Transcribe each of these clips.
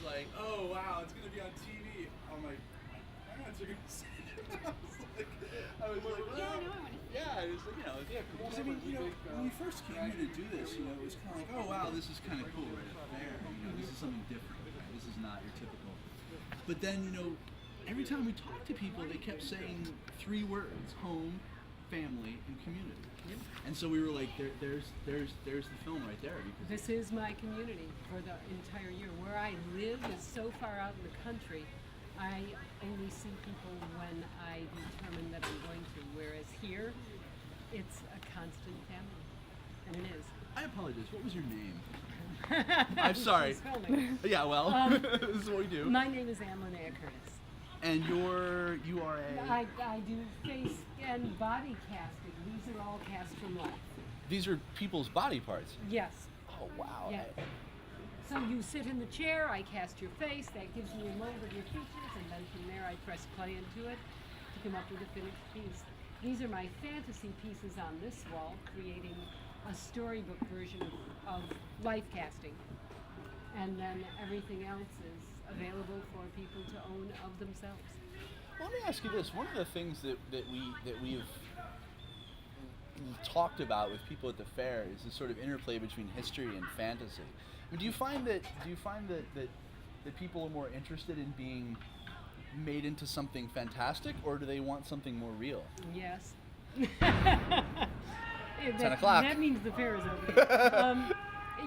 like, oh wow, it's gonna be on TV. I'm like, my parents are gonna see it. I was like, well, yeah, I know. I want to. yeah, it was like, come on Because I over. mean, when we first came here to do this, it was kind of like, oh wow, this is kind of cool right up there. This is something different. Right? This is not your typical. But then, every time we talked to people, they kept saying 3 words: home, family, and community. Yep. And so we were like, there's the film right there. Because This is my community for the entire year. Where I live is so far out in the country. I only see people when I determine that I'm going to. Whereas here, it's a constant family, and it is. I apologize. What was your name? I'm sorry. She's filming. Yeah, well, this is what we do. My name is Ann Linnea Curtis. And you are a. I do face and body casting. These are all cast from life. These are people's body parts. Yes. Oh wow. Yes. So you sit in the chair, I cast your face, that gives me a mold of your features, and then from there I press play into it to come up with a finished piece. These are my fantasy pieces on this wall, creating a storybook version of life casting. And then everything else is available for people to own of themselves. Well, let me ask you this. One of the things that we've talked about with people at the fair is this sort of interplay between history and fantasy. I mean, do you find that people are more interested in being made into something fantastic, or do they want something more real? Yes. 10 o'clock. That means the fair is over.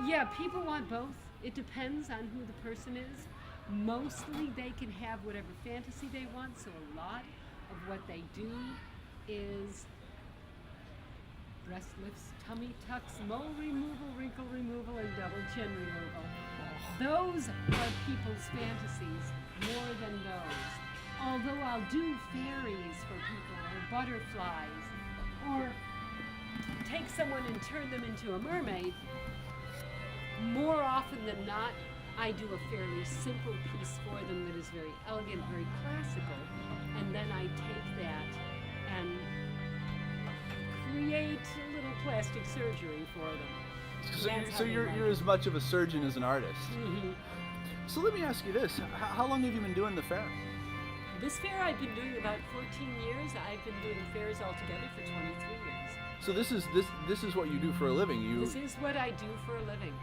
Yeah, people want both. It depends on who the person is. Mostly they can have whatever fantasy they want, so a lot of what they do is breast lifts, tummy tucks, mole removal, wrinkle removal, and double chin removal. Those are people's fantasies more than those. Although I'll do fairies for people, or butterflies, or take someone and turn them into a mermaid, more often than not, I do a fairly simple piece for them that is very elegant, very classical, and then I take that and create a little plastic surgery for them. So you're as much of a surgeon as an artist. Mm-hmm. So let me ask you this: how long have you been doing the fair? This fair I've been doing about 14 years. I've been doing fairs altogether for 23 years. So this is what you do for a living. This is what I do for a living.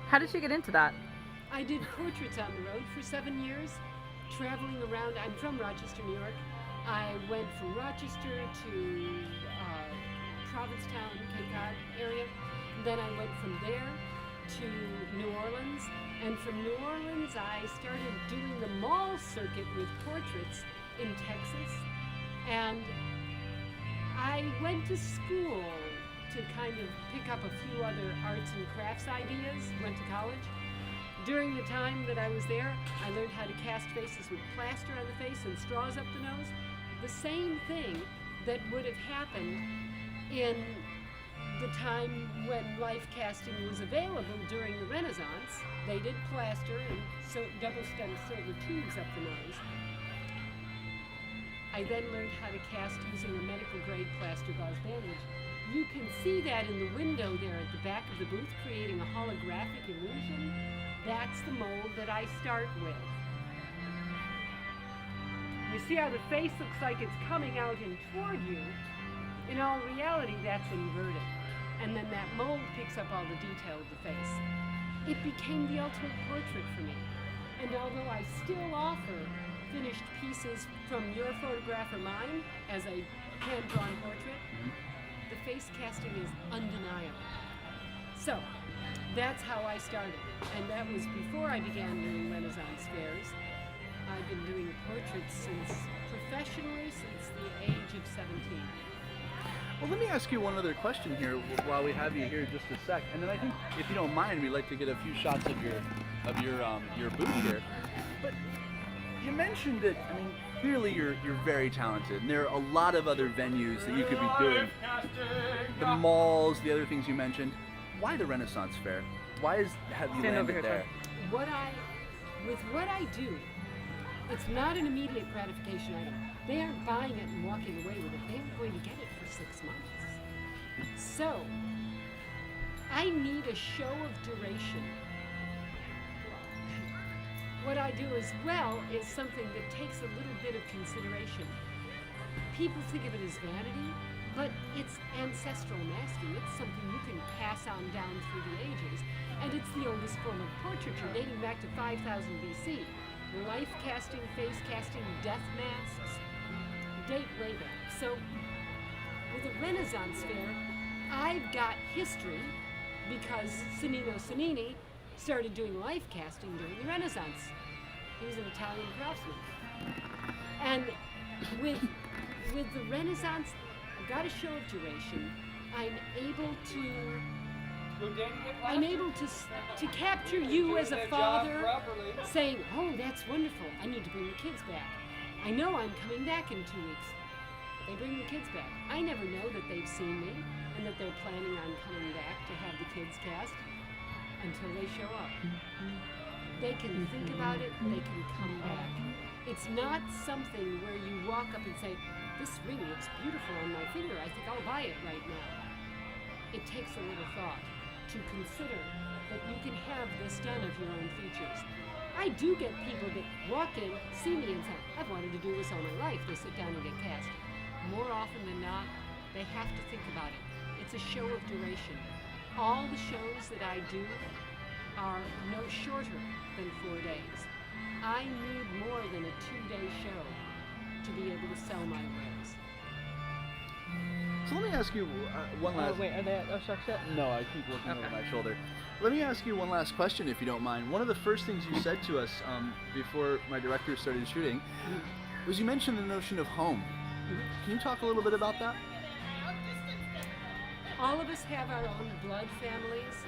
How did you get into that? I did portraits on the road for 7 years, traveling around. I'm from Rochester, New York. I went from Rochester to Provincetown, Cape Cod area. Then I went from there to New Orleans. And from New Orleans, I started doing the mall circuit with portraits in Texas. And I went to school to kind of pick up a few other arts and crafts ideas, went to college. During the time that I was there, I learned how to cast faces with plaster on the face and straws up the nose. The same thing that would have happened in the time when life casting was available during the Renaissance. They did plaster and double-stemmed silver tubes up the nose. I then learned how to cast using a medical-grade plaster gauze bandage. You can see that in the window there at the back of the booth, creating a holographic illusion. That's the mold that I start with. You see how the face looks like it's coming out and toward you? In all reality, that's inverted. And then that mold picks up all the detail of the face. It became the ultimate portrait for me. And although I still offer finished pieces from your photograph or mine as a hand-drawn portrait, the face casting is undeniable. So, that's how I started. And that was before I began doing Renaissance fairs. I've been doing portraits professionally since the age of 17. Well, let me ask you one other question here while we have you here just a sec, and then I think, if you don't mind, we'd like to get a few shots of your booth here. But you mentioned that, I mean, clearly you're very talented, and there are a lot of other venues that you could be doing. The malls, the other things you mentioned. Why the Renaissance Fair? Why have you landed there? With what I do, it's not an immediate gratification item. They aren't buying it and walking away with it. They aren't going to get it for 6 months. So, I need a show of duration. what I do as well is something that takes a little bit of consideration. People think of it as vanity, but it's ancestral masking. It's something you can pass on down through the ages. And it's the oldest form of portraiture, dating back to 5000 BC. Life casting, face casting, death masks date way back. So with the Renaissance Fair, I've got history because Cennino Cennini started doing life casting during the Renaissance. He was an Italian craftsman. And with the Renaissance, I've got a show of duration. I'm able to capture you as a father saying, oh, that's wonderful, I need to bring the kids back. I know I'm coming back in 2 weeks. They bring the kids back. I never know that they've seen me and that they're planning on coming back to have the kids cast until they show up. They can think about it, they can come back. It's not something where you walk up and say, this ring looks beautiful on my finger, I think I'll buy it right now. It takes a little thought to consider that you can have this done of your own features. I do get people that walk in, see me and say, I've wanted to do this all my life. They sit down and get cast. More often than not, they have to think about it. It's a show of duration. All the shows that I do are no shorter than 4 days. I need more than a 2-day show to be able to sell my wares. So let me ask you one last. Wait, are they at Oshuck yet? No, I keep looking Okay. over my shoulder. Let me ask you one last question, if you don't mind. One of the first things you said to us before my director started shooting was you mentioned the notion of home. Can you talk a little bit about that? All of us have our own blood families,